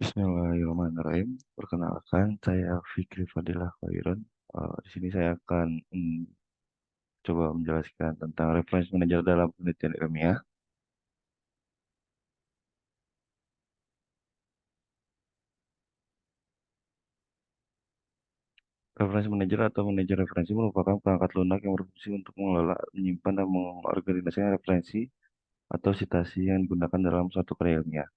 Bismillahirrahmanirrahim. Perkenalkan, saya Fikri Fadilah Khairon. Di sini saya akan coba menjelaskan tentang reference manager dalam penelitian ilmiah. Reference manager atau manajer referensi merupakan perangkat lunak yang berfungsi untuk mengelola, menyimpan, dan mengorganisasikan referensi atau citasi yang digunakan dalam suatu karya ilmiah.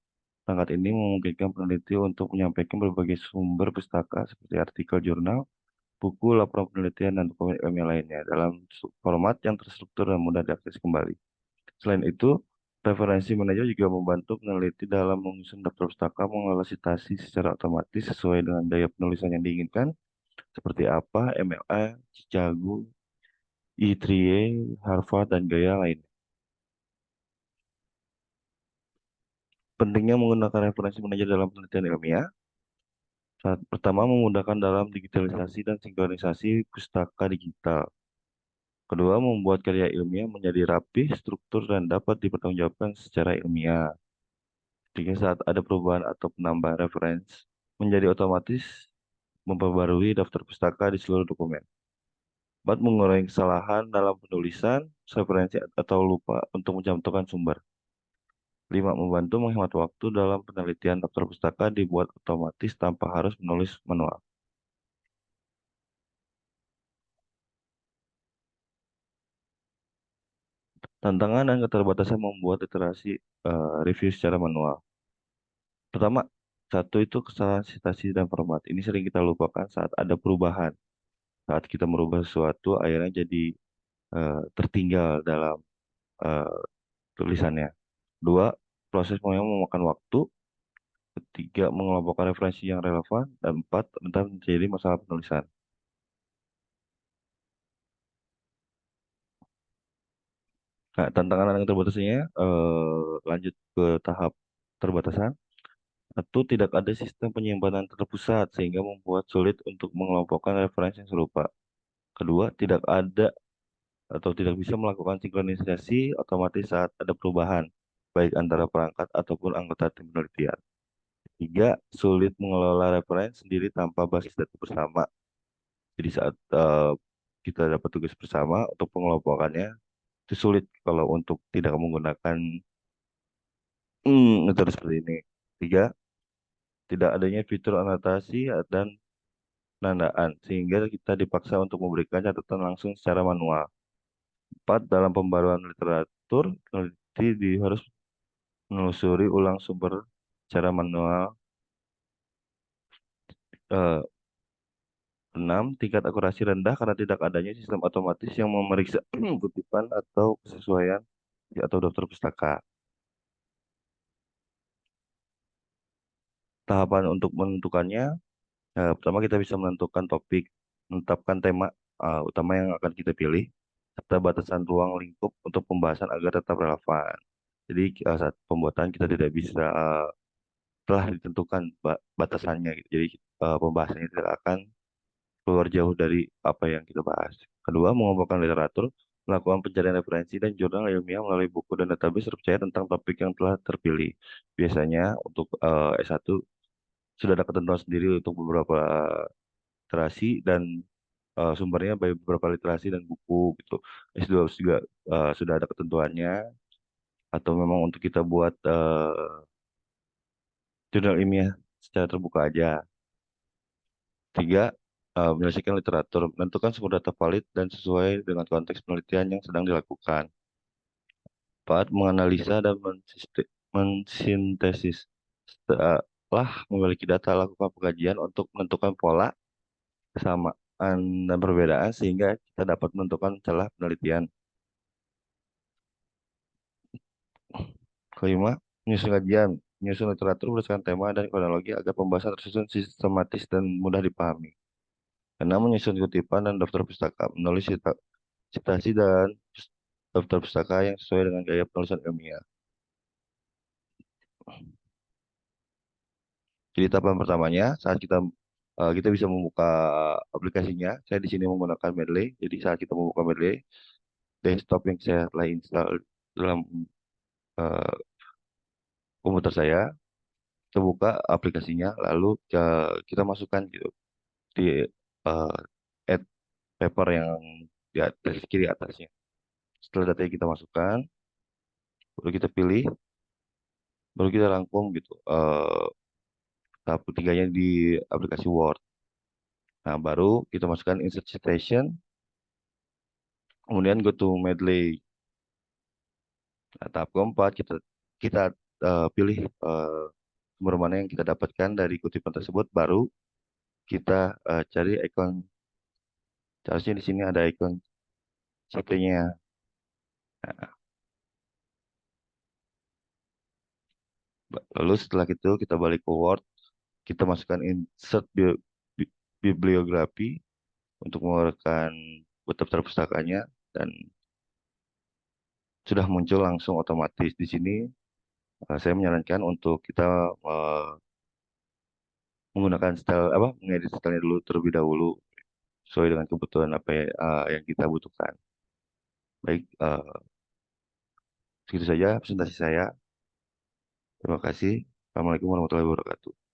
Perangkat ini memungkinkan peneliti untuk menyampaikan berbagai sumber pustaka seperti artikel jurnal, buku, laporan penelitian, dan dokumen ilmiah lainnya dalam format yang terstruktur dan mudah diakses kembali. Selain itu, referensi manajer juga membantu peneliti dalam menyusun daftar pustaka, mengelola citasi secara otomatis sesuai dengan gaya penulisan yang diinginkan, seperti apa, MLA, Chicago, E3A, Harvard, dan gaya lainnya. Pentingnya menggunakan referensi manajer dalam penelitian ilmiah. Saat pertama, memudahkan dalam digitalisasi dan sinkronisasi pustaka digital. Kedua, membuat karya ilmiah menjadi rapih, struktur, dan dapat dipertanggungjawabkan secara ilmiah. Jika saat ada perubahan atau penambahan referensi, menjadi otomatis memperbarui daftar pustaka di seluruh dokumen. 4. Mengurangi kesalahan dalam penulisan, referensi, atau lupa untuk mencantumkan sumber. 5. Membantu menghemat waktu dalam penelitian daftar pustaka dibuat otomatis tanpa harus menulis manual. Tantangan dan keterbatasan membuat literasi review secara manual. Pertama, satu itu kesalahan citasi dan format. Ini sering kita lupakan saat ada perubahan. Saat kita merubah sesuatu, akhirnya jadi tertinggal dalam eh, tulisannya. Dua, proses yang memakan waktu. Ketiga, mengelompokkan referensi yang relevan. Dan empat, rentan menjadi masalah penulisan. Nah, tantangan yang terbatasnya lanjut ke tahap terbatasan. Satu, tidak ada sistem penyimpanan terpusat sehingga membuat sulit untuk mengelompokkan referensi yang serupa. Kedua, tidak ada atau tidak bisa melakukan sinkronisasi otomatis saat ada perubahan, baik antara perangkat ataupun anggota tim penelitian. Tiga, sulit mengelola referensi sendiri tanpa basis data bersama. Jadi saat kita dapat tugas bersama untuk pengelompokannya, itu sulit kalau untuk tidak menggunakan metode seperti ini. Tiga, tidak adanya fitur anotasi dan penandaan, sehingga kita dipaksa untuk memberikan catatan langsung secara manual. Empat, dalam pembaruan literatur, peneliti harus menelusuri ulang sumber secara manual. Eh, 6. Tingkat akurasi rendah karena tidak adanya sistem otomatis yang memeriksa kutipan atau kesesuaian atau daftar pustaka. Tahapan untuk menentukannya, pertama kita bisa menentukan topik, menetapkan tema utama yang akan kita pilih, serta batasan ruang lingkup untuk pembahasan agar tetap relevan. Jadi saat pembuatan kita tidak bisa telah ditentukan batasannya, gitu. Jadi pembahasannya tidak akan keluar jauh dari apa yang kita bahas. Kedua, mengumpulkan literatur, melakukan pencarian referensi dan jurnal ilmiah melalui buku dan database terpercaya tentang topik yang telah terpilih. Biasanya untuk S1 sudah ada ketentuan sendiri untuk beberapa literasi dan sumbernya baik beberapa literasi dan buku gitu. S2 juga sudah ada ketentuannya atau memang untuk kita buat jurnal ilmiah secara terbuka aja. Tiga, menyelesaikan literatur, menentukan sumber data valid dan sesuai dengan konteks penelitian yang sedang dilakukan. Empat, menganalisa dan mensintesis. Setelah memiliki data, lakukan pengkajian untuk menentukan pola, kesamaan, dan perbedaan sehingga kita dapat menentukan celah penelitian. Kelima, menyusun kajian, menyusun literatur berdasarkan tema dan kronologi agar pembahasan tersusun sistematis dan mudah dipahami. Keenam, menyusun kutipan dan daftar pustaka, menulis citasi dan daftar pustaka yang sesuai dengan gaya penulisan ilmiah. Jadi tahapan pertamanya saat kita bisa membuka aplikasinya. Saya di sini menggunakan Mendeley. Jadi saat kita membuka Mendeley, desktop yang saya telah install dalam eh, komputer saya, kita buka aplikasinya, lalu kita masukkan gitu di uh, add paper yang di atas kiri atasnya. Setelah data yang kita masukkan, baru kita pilih, baru kita rangkum gitu tahap ketiganya di aplikasi Word. Nah, baru kita masukkan insert citation, kemudian go to Medley. Nah, tahap keempat kita kita pilih sumber mana yang kita dapatkan dari kutipan tersebut, baru kita cari icon. Seharusnya di sini ada icon CT-nya. Nah, lalu setelah itu kita balik ke Word, kita masukkan insert bibliografi untuk mengeluarkan daftar pustakanya, dan sudah muncul langsung otomatis di sini. Saya menyarankan untuk kita eh, menggunakan style apa mengedit stylenya dulu terlebih dahulu sesuai dengan kebutuhan apa yang kita butuhkan. Baik, segitu saja presentasi saya. Terima kasih. Assalamualaikum warahmatullahi wabarakatuh.